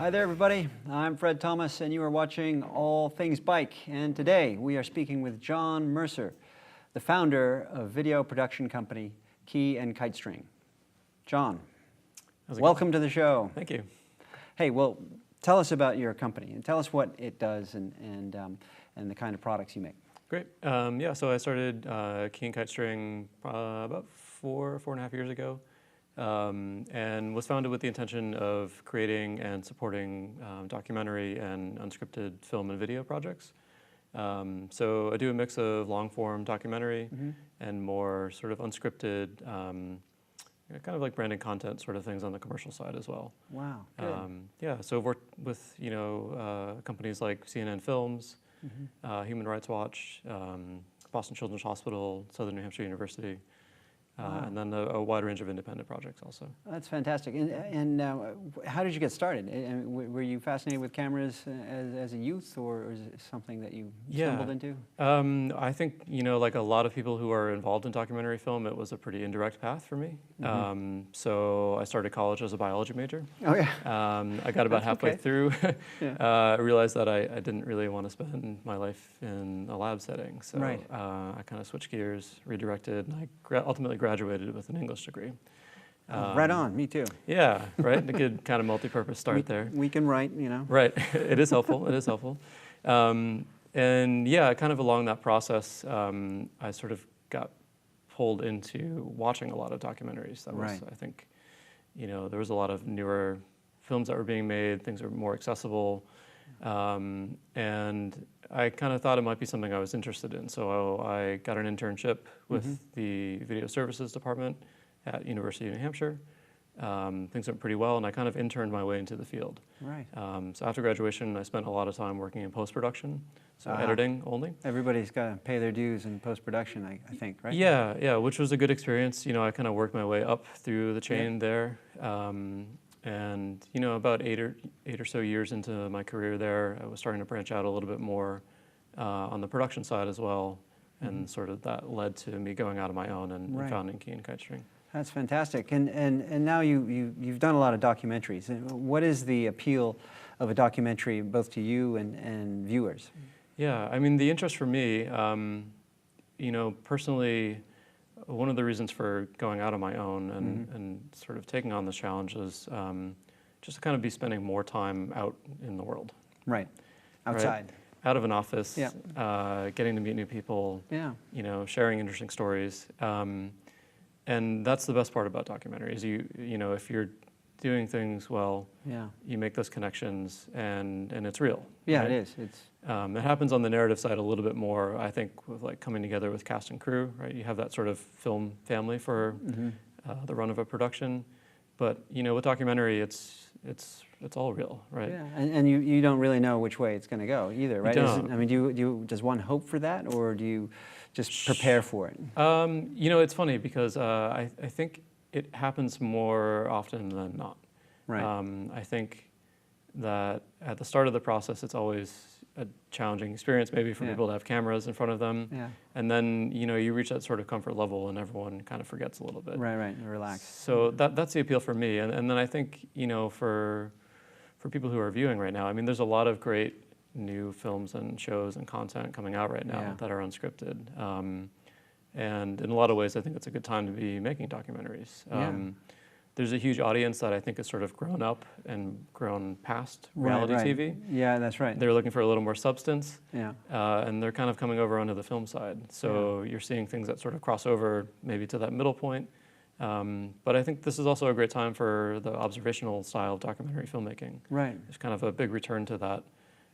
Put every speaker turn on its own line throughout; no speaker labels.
Hi there, everybody. I'm Fred Thomas, and you are watching All Things Bike. And today we are speaking with Jon Mercer, the founder of video production company Key and Kitestring. Jon, welcome to the show.
Thank you.
Hey, well, tell us about your company and tell us what it does and the kind of products you make.
Great. Yeah, so I started Key and Kitestring about four and a half years ago. And was founded with the intention of creating and supporting documentary and unscripted film and video projects. So I do a mix of long-form documentary and more sort of unscripted, kind of like branded content sort of things on the commercial side as well.
Wow, good.
Yeah, so I've worked with companies like CNN Films, Human Rights Watch, Boston Children's Hospital, Southern New Hampshire University. And then a wide range of independent projects also.
That's fantastic. And how did you get started? Were you fascinated with cameras as a youth, or is it something that you stumbled into?
I think, like a lot of people who are involved in documentary film, it was a pretty indirect path for me. So I started college as a biology major.
Oh, yeah.
I got about halfway through. I realized that I didn't really want to spend my life in a lab setting. So I kind of switched gears, redirected, and I ultimately graduated with an English degree.
Right on, me too.
Yeah, right? A good kind of multi-purpose start there.
We can write,
Right, it is helpful, it is helpful. And yeah, kind of along that process, I sort of got pulled into watching a lot of documentaries. That was, I think, there was a lot of newer films that were being made, things were more accessible. And I kind of thought it might be something I was interested in. So I got an internship with the video services department at University of New Hampshire. Things went pretty well, and I kind of interned my way into the field.
Right.
So after graduation, I spent a lot of time working in post-production, so editing only. Everybody's
got to pay their dues in post-production, I think, right?
Yeah, which was a good experience. I kind of worked my way up through the chain there. And about eight or so years into my career there, I was starting to branch out a little bit more on the production side as well, and sort of that led to me going out on my own and founding Key and Kitestring.
That's fantastic. And now you've done a lot of documentaries. What is the appeal of a documentary both to you and viewers?
Yeah, I mean, the interest for me, personally, one of the reasons for going out on my own and sort of taking on this challenge is just to kind of be spending more time out in the world.
Right, outside.
Right? Out of an office, getting to meet new people, sharing interesting stories. And that's the best part about documentaries. If you're doing things well, you make those connections, and it's real.
Yeah,
right?
it is.
It happens on the narrative side a little bit more, I think, with like coming together with cast and crew, right? You have that sort of film family for the run of a production. But, with documentary, it's all real, right?
Yeah, and you don't really know which way it's going to go either, right?
You don't.
Does one hope for that, or do you just prepare for it?
It's funny because I think it happens more often than not.
Right.
I think that at the start of the process, it's always a challenging experience, maybe for people to have cameras in front of them. Yeah. And then, you reach that sort of comfort level and everyone kind of forgets a little bit.
Right, relax.
So that's the appeal for me. And then I think, for people who are viewing right now, I mean, there's a lot of great new films and shows and content coming out right now that are unscripted. And in a lot of ways, I think it's a good time to be making documentaries. There's a huge audience that I think has sort of grown up and grown past reality TV.
Yeah, that's right.
They're looking for a little more substance.
Yeah.
And they're kind of coming over onto the film side. So you're seeing things that sort of cross over maybe to that middle point. But I think this is also a great time for the observational style of documentary filmmaking. Right. There's kind of a big return to that,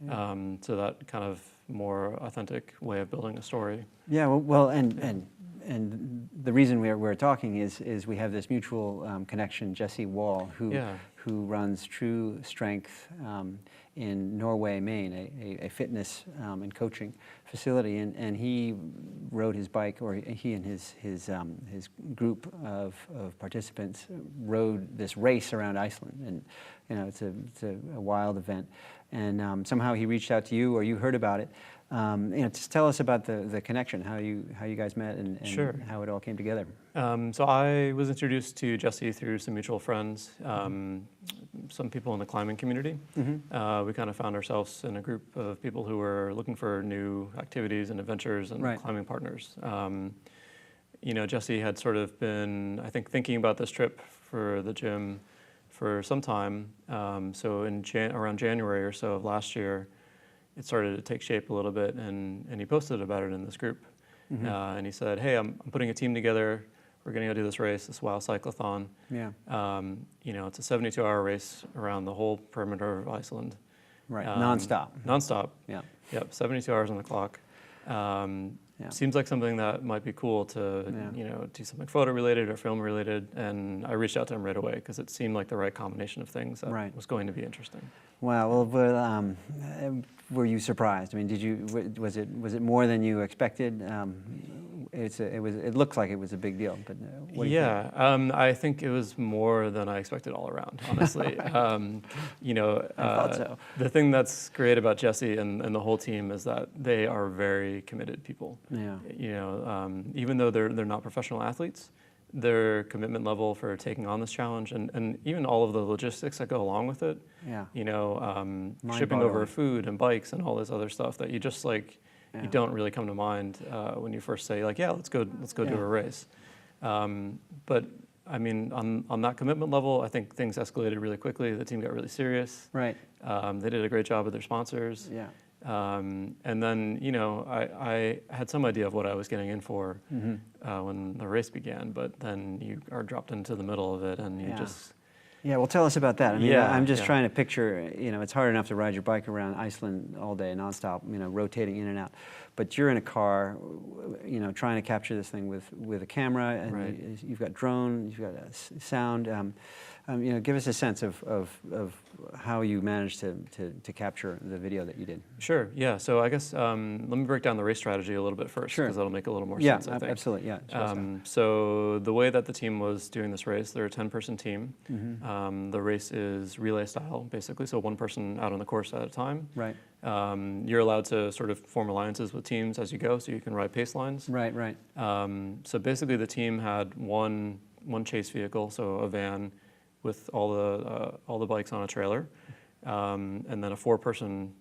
to that kind of more authentic way of building a story.
Yeah, well, and the reason we're talking is we have this mutual connection, Jesse Wall, who runs TruStrength in Norway, Maine, a fitness and coaching facility, and he rode his bike, or he and his group of participants rode this race around Iceland, and it's a wild event, and somehow he reached out to you, or you heard about it. Just tell us about the connection, how you guys met, and
Sure.
how it all came together.
So I was introduced to Jesse through some mutual friends, some people in the climbing community. We kind of found ourselves in a group of people who were looking for new activities and adventures and climbing partners. Jesse had sort of been, I think, thinking about this trip for the gym for some time. So around January or so of last year, it started to take shape a little bit, and he posted about it in this group. And he said, hey, I'm putting a team together. We're going to go do this race, this WOW Cyclothon.
Yeah.
It's a 72-hour race around the whole perimeter of Iceland.
Right, nonstop.
Nonstop.
Yeah.
Yep, 72 hours on the clock. Seems like something that might be cool to, do something photo-related or film-related. And I reached out to him right away because it seemed like the right combination of things that was going to be interesting.
Wow. Well, were you surprised? I mean, was it more than you expected? It looks like it was a big deal, but what do you think?
I think it was more than I expected all around, honestly.
I thought so.
The thing that's great about Jesse and the whole team is that they are very committed people.
Yeah.
Even though they're not professional athletes, their commitment level for taking on this challenge and even all of the logistics that go along with it.
Yeah.
Shipping over food and bikes and all this other stuff that you just you don't really come to mind when you first say let's go do a race. But I mean, on that commitment level, I think things escalated really quickly. The team got really serious.
Right.
They did a great job with their sponsors.
Yeah.
And then, I had some idea of what I was getting in for when the race began, but then you are dropped into the middle of it and you just...
Yeah, well, tell us about that. I mean, I'm just trying to picture, it's hard enough to ride your bike around Iceland all day nonstop, rotating in and out. But you're in a car, trying to capture this thing with a camera, and you've got drone, you've got sound. Give us a sense of how you managed to capture the video that you did.
Sure, yeah. So I guess let me break down the race strategy a little bit first, because that'll make a little more sense, I think.
Absolutely, yeah.
So the way that the team was doing this race, they're a 10-person team. The race is relay style, basically, so one person out on the course at a time.
Right.
You're allowed to sort of form alliances with teams as you go, so you can ride pace lines. Right. So basically the team had one chase vehicle, so a van, with all the bikes on a trailer, and then a 4-person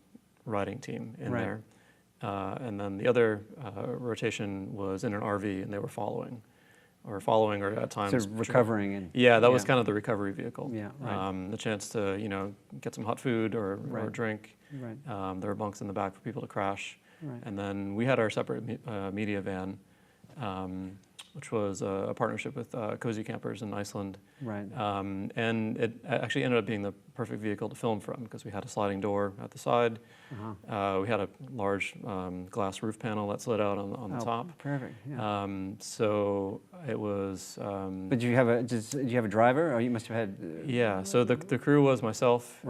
riding team in there. And then the other rotation was in an RV, and they were following or at times...
So recovering.
That was kind of the recovery vehicle.
Yeah,
the chance to, get some hot food or drink. There were bunks in the back for people to crash. And then we had our separate media van, which was a partnership with Cozy Campers in Iceland. And it actually ended up being the perfect vehicle to film from because we had a sliding door at the side. We had a large glass roof panel that slid out on the top.
Perfect.
So it was...
But did you have a driver? Or you must have had...
So the crew was myself,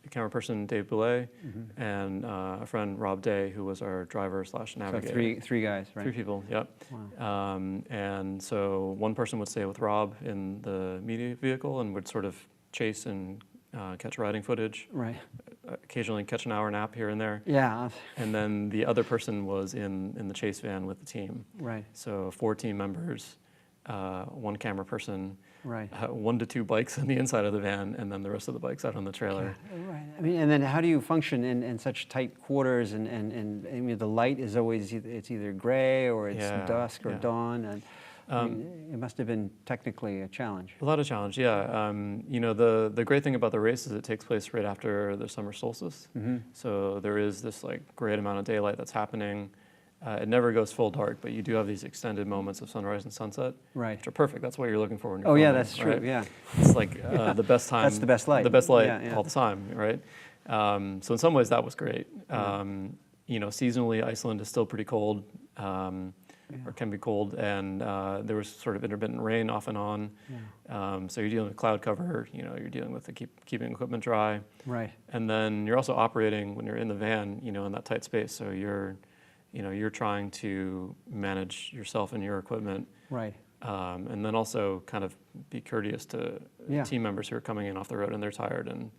camera person Dave Boulay, and a friend Rob Day, who was our driver/navigator.
So three guys, right?
3 people, yep.
Wow.
And so one person would stay with Rob in the media vehicle and would sort of chase and catch riding footage. Occasionally catch an hour nap here and there.
Yeah.
And then the other person was in the chase van with the team. So 4 team members, 1 camera person, 1 to 2 bikes on the inside of the van, and then the rest of the bikes out on the trailer.
I mean, and then how do you function in such tight quarters? And I mean, the light is always it's either gray or it's dusk or dawn, and I mean, it must have been technically a challenge.
A lot of challenge, yeah. The great thing about the race is it takes place right after the summer solstice, so there is this great amount of daylight that's happening. It never goes full dark, but you do have these extended moments of sunrise and sunset, which are perfect. That's what you're looking for when you're filming,
that's true, yeah.
It's like the best time.
That's the best light.
The best light all the time, right? So in some ways that was great. Seasonally, Iceland is still pretty cold, or can be cold, and there was sort of intermittent rain off and on. So you're dealing with cloud cover, you're dealing with keeping equipment dry. And then you're also operating when you're in the van, in that tight space, so you're trying to manage yourself and your equipment And then also kind of be courteous to team members who are coming in off the road and they're tired and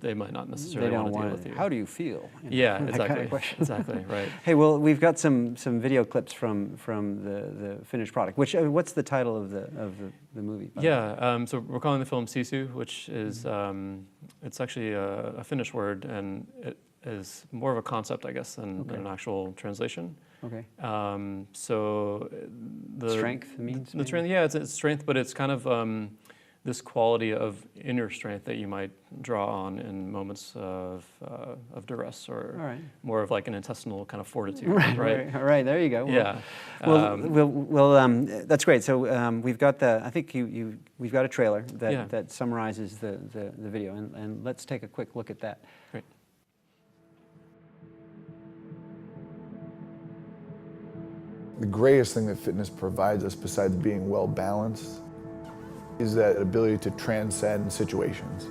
they might not necessarily want to deal with you.
How do you feel? You know,
yeah, exactly.
Kind of
exactly, right.
Hey, well, we've got some video clips from the finished product. What's the title of the movie?
So we're calling the film Sisu, which is it's actually a Finnish word, and it is more of a concept, I guess, than an actual translation.
Okay.
So the
strength means
the strength, it's strength, but it's kind of this quality of inner strength that you might draw on in moments of duress, or more of like an intestinal kind of fortitude. Right.
All right. There you go.
Well,
that's great. So we've got I think we've got a trailer that summarizes the video, and let's take a quick look at that.
Great.
The greatest thing that fitness provides us, besides being well balanced, is that ability to transcend situations.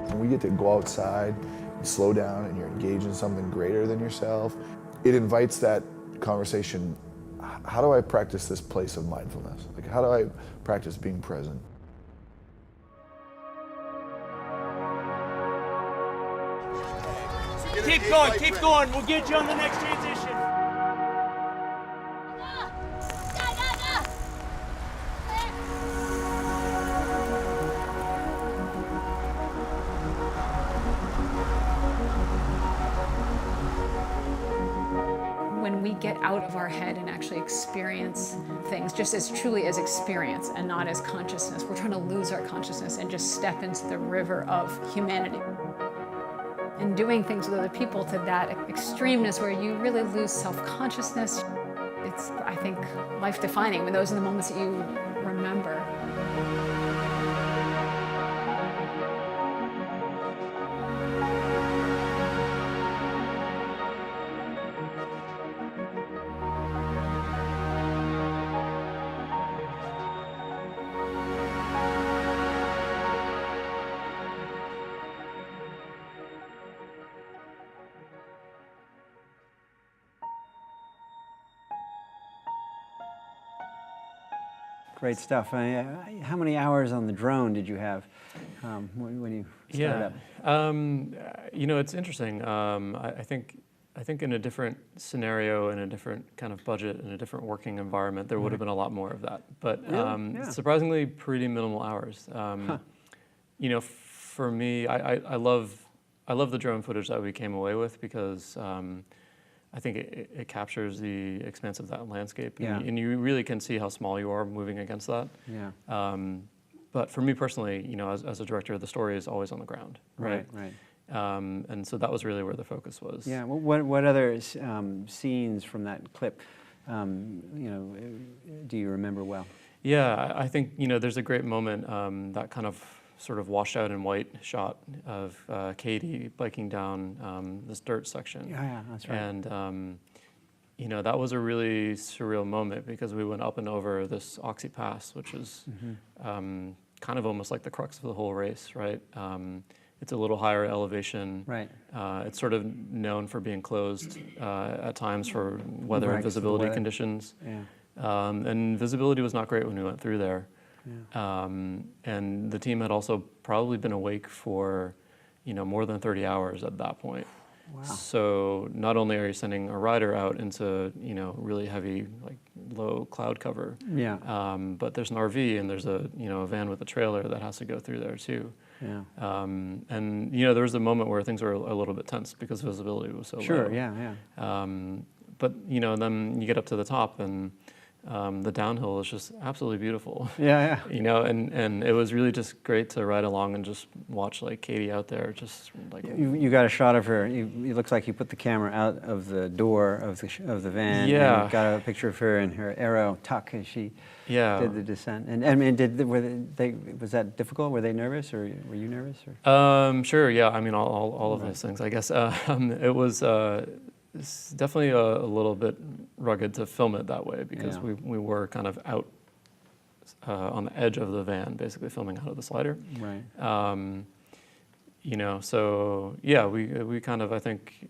When we get to go outside and slow down and you're engaged in something greater than yourself, it invites that conversation. How do I practice this place of mindfulness? Like, how do I practice being present?
Keep going. We'll get you on the next transition.
When we get out of our head and actually experience things just as truly as experience and not as consciousness, we're trying to lose our consciousness and just step into the river of humanity. And doing things with other people to that extremeness where you really lose self-consciousness, it's, I think, life-defining when those are the moments that you remember.
Great stuff. How many hours on the drone did you have when you started up?
It's interesting. I think in a different scenario, in a different kind of budget, in a different working environment, there would have been a lot more of that. But surprisingly, pretty minimal hours. For me, I love the drone footage that we came away with, because I think it captures the expanse of that landscape, and you really can see how small you are moving against that.
Yeah.
But for me personally, as a director, the story is always on the ground, right?
Right.
And so that was really where the focus was.
Yeah. Well, what other scenes from that clip, do you remember well?
Yeah, I think there's a great moment, that kind of sort of washed out in white shot of Katie biking down this dirt section.
Yeah, that's right.
And that was a really surreal moment, because we went up and over this Oxy Pass, which is kind of almost like the crux of the whole race, right? It's a little higher elevation.
Right.
It's sort of known for being closed at times for weather and visibility conditions.
Yeah.
And visibility was not great when we went through there.
Yeah.
And the team had also probably been awake for, more than 30 hours at that point.
Wow.
So not only are you sending a rider out into, really heavy, like low cloud cover, but there's an RV and there's a van with a trailer that has to go through there too.
Yeah.
And there was a moment where things were a little bit tense because visibility was so low.
Sure. Yeah.
But then you get up to the top, and the downhill is just absolutely beautiful.
Yeah.
And it was really just great to ride along and just watch like Katie out there, just like.
You got a shot of her. It looks like you put the camera out of the door of the van.
Yeah.
And got a picture of her in her aero tuck as she did the descent. And I mean, was that difficult? Were they nervous, or were you nervous? Or?
Sure. Yeah. I mean, all of those things, I guess. It was. It's definitely a little bit rugged to film it that way, because we were kind of out on the edge of the van, basically filming out of the slider.
Right.
So yeah, we kind of, I think,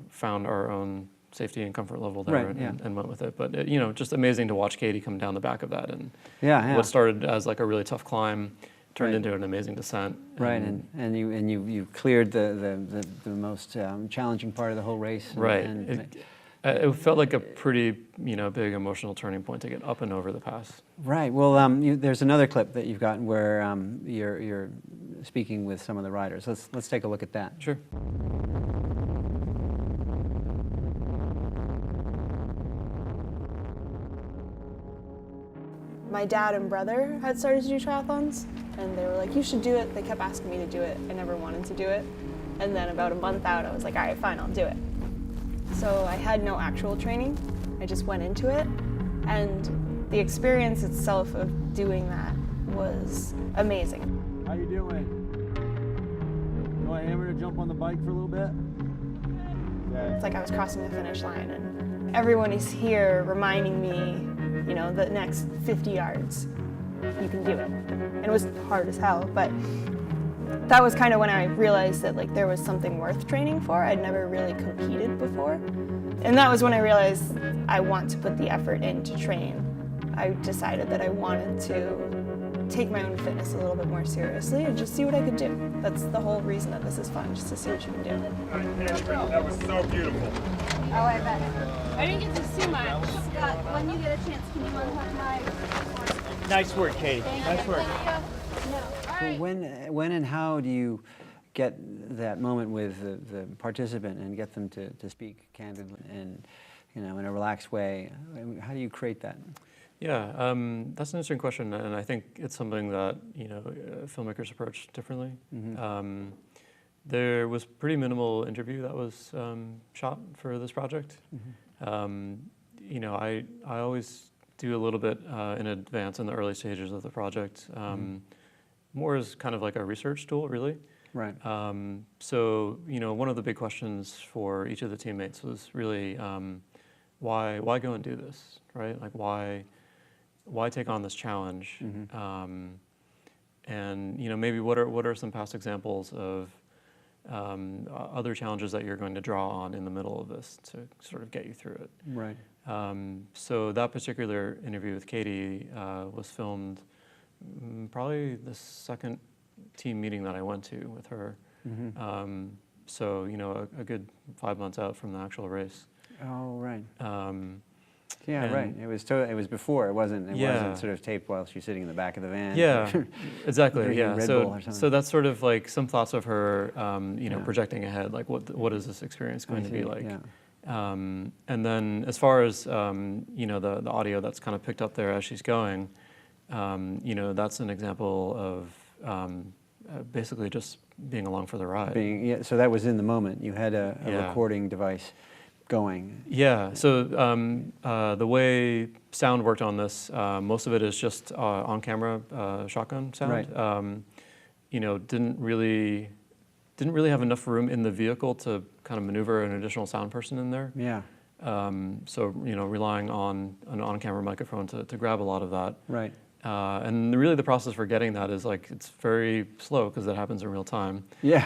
found our own safety and comfort level there,
Right,
and went with it. But you know, just amazing to watch Katie come down the back of that, and
Yeah.
what started as like a really tough climb turned
Right.
into an amazing descent.
Right, and you cleared the most challenging part of the whole race.
Right.
And
It felt like a pretty, you know, big emotional turning point to get up and over the pass.
right. Well, there's another clip that you've gotten where you're speaking with some of the riders. Let's take a look at that.
Sure.
My dad and brother had started to do triathlons, and they were like, you should do it. They kept asking me to do it. I never wanted to do it. And then about a month out, I was like, all right, fine, I'll do it. So I had no actual training. I just went into it. And the experience itself of doing that was amazing.
How you doing? You want Hammer to jump on the bike for a little bit? Yeah.
It's like I was crossing the finish line, and everyone is here reminding me, you know, the next 50 yards, you can do it. And it was hard as hell, but that was kind of when I realized that like there was something worth training for. I'd never really competed before. And that was when I realized I want to put the effort in to train. I decided that I wanted to take my own fitness a little bit more seriously and just see what I could do. That's the whole reason that this is fun, just to see what you can do.
That was so beautiful.
Oh, I bet. I didn't get to see much. Scott, when you get a chance, can you unhook my...
Nice work, Katie. Nice work.
No. All right.
When and how do you get that moment with the participant and get them to speak candidly and, you know, in a relaxed way? I mean, how do you create that?
Yeah, that's an interesting question, and I think it's something that, you know, filmmakers approach differently.
Mm-hmm.
There was pretty minimal interview that was shot for this project.
Mm-hmm.
You know, I always do a little bit in advance in the early stages of the project, more as kind of like a research tool, really.
Right.
So, you know, one of the big questions for each of the teammates was really, why go and do this, right? Like, why take on this challenge?
Mm-hmm.
And you know, maybe what are some past examples of other challenges that you're going to draw on in the middle of this to sort of get you through it?
Right.
So that particular interview with Katie was filmed probably the second team meeting that I went to with her.
Mm-hmm.
So you know, a good 5 months out from the actual race.
Oh, right. Yeah,
and-
right. It was before. It wasn't
Yeah.
sort of taped while she was sitting in the back of the van.
Yeah, exactly.
Drinking
Yeah.
Red Bull or
So
something.
that's sort of like some thoughts of her, you know,
Yeah.
projecting ahead. Like, what is this experience going to be
see,
like?
yeah.
And then as far as you know, the audio that's kind of picked up there as she's going, you know, that's an example of basically just being along for the ride.
Yeah, so that was in the moment. You had a
Yeah.
recording device going.
Yeah, so the way sound worked on this, most of it is just on-camera shotgun sound.
Right.
You know, didn't really have enough room in the vehicle to kind of maneuver an additional sound person in there.
Yeah.
So you know, relying on an on-camera microphone to grab a lot of that.
Right.
And really the process for getting that is like, it's very slow because that happens in real time.
Yeah.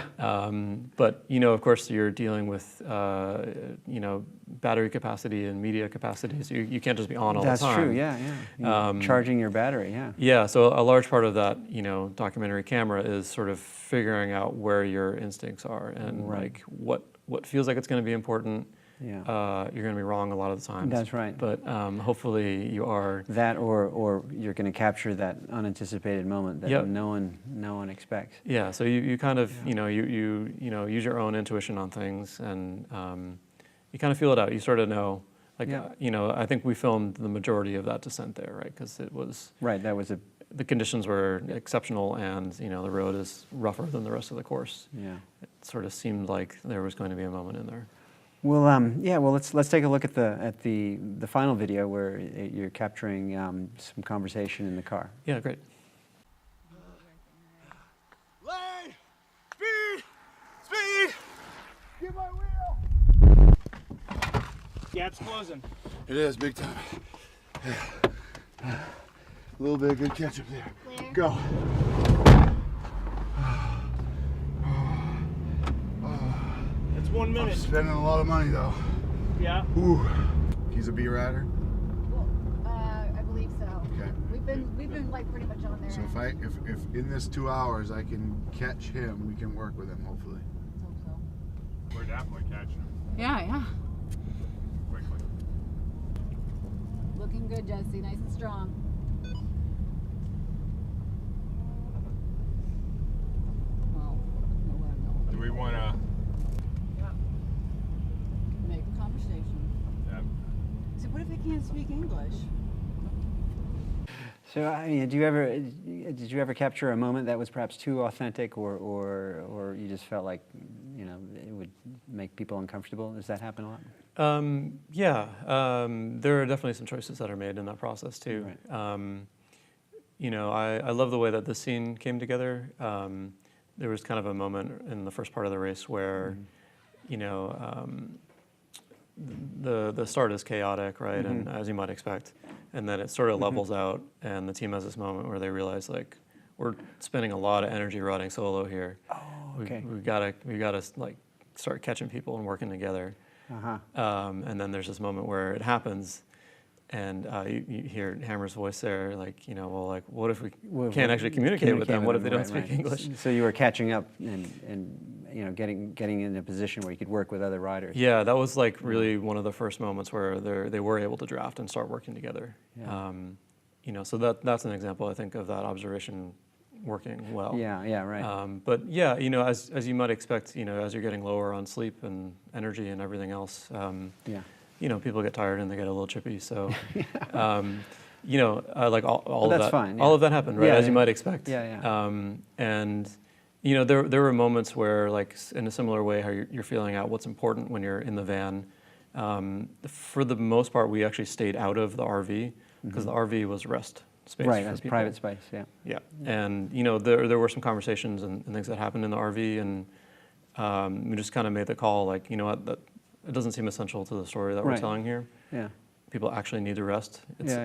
But, you know, of course you're dealing with, you know, battery capacity and media capacity, so you can't just be on all
That's
the time.
true. Yeah, yeah. Charging your battery. Yeah.
Yeah, so a large part of that, you know, documentary camera is sort of figuring out where your instincts are and
Right.
like what feels like it's going to be important.
Yeah.
You're going to be wrong a lot of the times.
That's right.
But hopefully you are.
That or you're going to capture that unanticipated moment that
Yep.
no one expects.
Yeah, so you kind of, you know, you know, use your own intuition on things, and you kind of feel it out. You sort of know, like,
Yeah.
you know, I think we filmed the majority of that descent there, right? Because it was,
Right. That was
the conditions were exceptional, and, you know, the road is rougher than the rest of the course.
yeah.
It sort of seemed like there was going to be a moment in there.
Well, yeah. Well, let's take a look at the final video where you're capturing some conversation in the car.
Yeah, great.
Lane! Speed! Get my wheel!
Gap's closing.
It is big time. A little bit of good catch up there.
Clear.
Go.
It's 1 minute.
Spending a lot of money though.
Yeah.
Ooh. He's a bee rider?
I believe so.
Okay.
We've been like pretty much on there.
So if in this 2 hours I can catch him, we can work with him hopefully.
Hope so.
We're definitely catching him
Yeah.
quickly.
Looking good, Jesse. Nice and strong. Well, no.
Do we want to?
Make a conversation. So what if they can't speak English?
So, I mean, did you ever capture a moment that was perhaps too authentic, or you just felt like, you know, it would make people uncomfortable? Does that happen a lot?
Yeah, there are definitely some choices that are made in that process too.
Right.
You know, I love the way that this scene came together. There was kind of a moment in the first part of the race where, you know, the start is chaotic, right, and as you might expect, and then it sort of levels out, and the team has this moment where they realize, like, we're spending a lot of energy riding solo here.
Oh, okay.
We gotta like start catching people and working together. And then there's this moment where it happens, and you hear Hammer's voice there, like, you know, well, like, what if we can't actually communicate with them? What if they don't speak English?
So you were catching up and you know, getting in a position where you could work with other riders.
Yeah, that was like really one of the first moments where they were able to draft and start working together.
Yeah.
You know, so that's an example, I think, of that observation working well.
Yeah, right.
But yeah, you know, as you might expect, you know, as you're getting lower on sleep and energy and everything else, you know, people get tired and they get a little chippy. So, you know, like all of that,
fine,
all of that happened, right? As you might expect. And you know, there were moments where, like, in a similar way, how you're feeling out what's important when you're in the van. For the most part, we actually stayed out of the RV because the RV was rest space.
Right,
for
that's
people.
private space. Yeah.
Yeah, and you know, there were some conversations and things that happened in the RV, and we just kind of made the call, like, you know what, that it doesn't seem essential to the story that we're telling here.
Yeah.
People actually need to rest. It's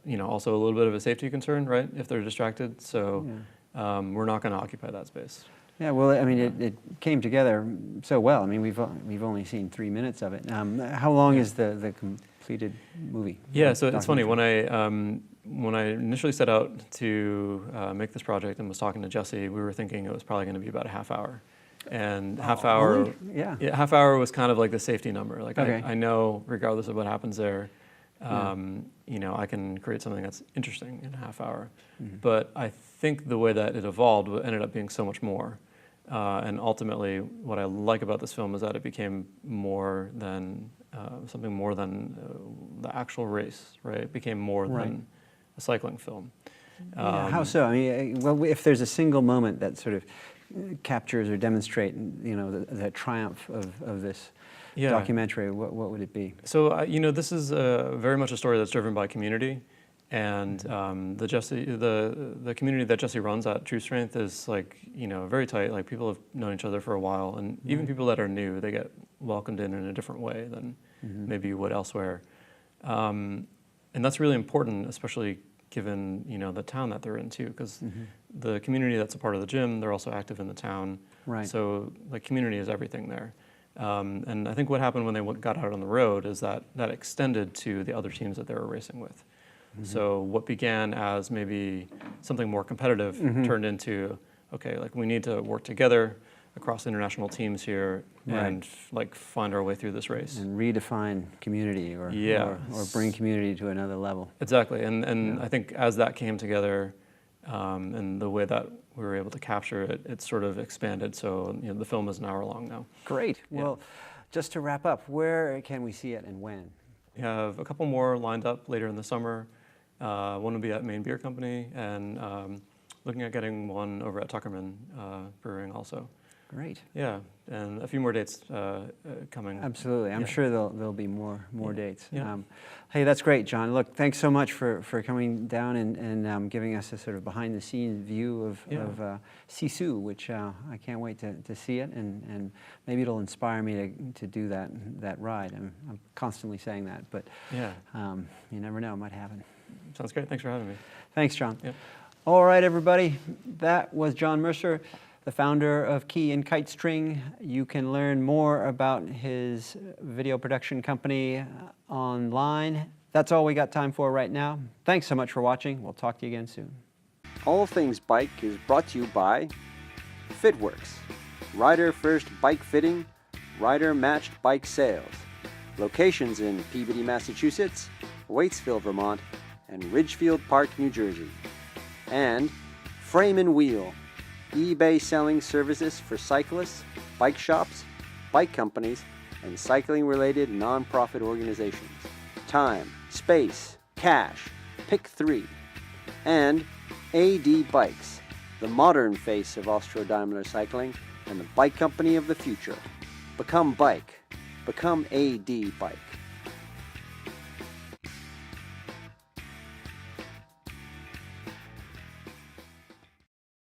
you know, also a little bit of a safety concern, right? If they're distracted, so we're not going to occupy that space.
Yeah, well, I mean, it came together so well. I mean, we've only seen 3 minutes of it. How long is the completed movie?
Yeah, so it's funny, when I initially set out to make this project and was talking to Jesse, we were thinking it was probably going to be about a half hour. And half hour,
really?
half hour was kind of like the safety number. Like,
okay.
I know, regardless of what happens there, you know, I can create something that's interesting in a half hour. But I think the way that it evolved ended up being so much more. And ultimately, what I like about this film is that it became more than something more than the actual race, right? It became more than a cycling film.
How so? I mean, well, if there's a single moment that sort of captures or demonstrates, you know, the triumph of this documentary, what would it be?
So, you know, this is very much a story that's driven by community. And the community that Jesse runs at TruStrength is, like, you know, very tight. Like, people have known each other for a while, and even people that are new, they get welcomed in a different way than maybe you would elsewhere. And that's really important, especially given, you know, the town that they're in too, because the community that's a part of the gym, they're also active in the town.
Right.
So, like, community is everything there. And I think what happened when they got out on the road is that extended to the other teams that they were racing with. So what began as maybe something more competitive turned into, okay, like, we need to work together across international teams here and like find our way through this race.
And redefine community or bring community to another level.
Exactly, and I think as that came together and the way that we were able to capture it, it sort of expanded. So, you know, the film is an hour long now.
Great. Well, just to wrap up, where can we see it and when?
We have a couple more lined up later in the summer. One will be at Maine Beer Company, and looking at getting one over at Tuckerman Brewing also.
Great.
Yeah, and a few more dates coming.
Absolutely. I'm sure there'll be more dates.
Yeah.
Hey, that's great, Jon. Look, thanks so much for coming down and giving us a sort of behind-the-scenes view of Sisu, which I can't wait to see it, and maybe it'll inspire me to do that ride. I'm constantly saying that, but you never know, it might happen.
Sounds great. Thanks for having me.
Thanks, Jon.
Yep.
All right, everybody. That was Jon Mercer. the founder of Key and Kitestring. You can learn more about his video production company online. That's all we got time for right now. Thanks so much for watching. We'll talk to you again soon.
All Things Bike is brought to you by FitWorks, Rider First Bike Fitting, Rider Matched Bike Sales. Locations in Peabody, Massachusetts, Waitsville, Vermont, and Ridgefield Park, New Jersey. And Frame and Wheel, eBay selling services for cyclists, bike shops, bike companies, and cycling-related nonprofit organizations. Time, space, cash, pick 3. And AD Bikes, the modern face of Austro-Daimler cycling and the bike company of the future. Become Bike. Become AD Bike.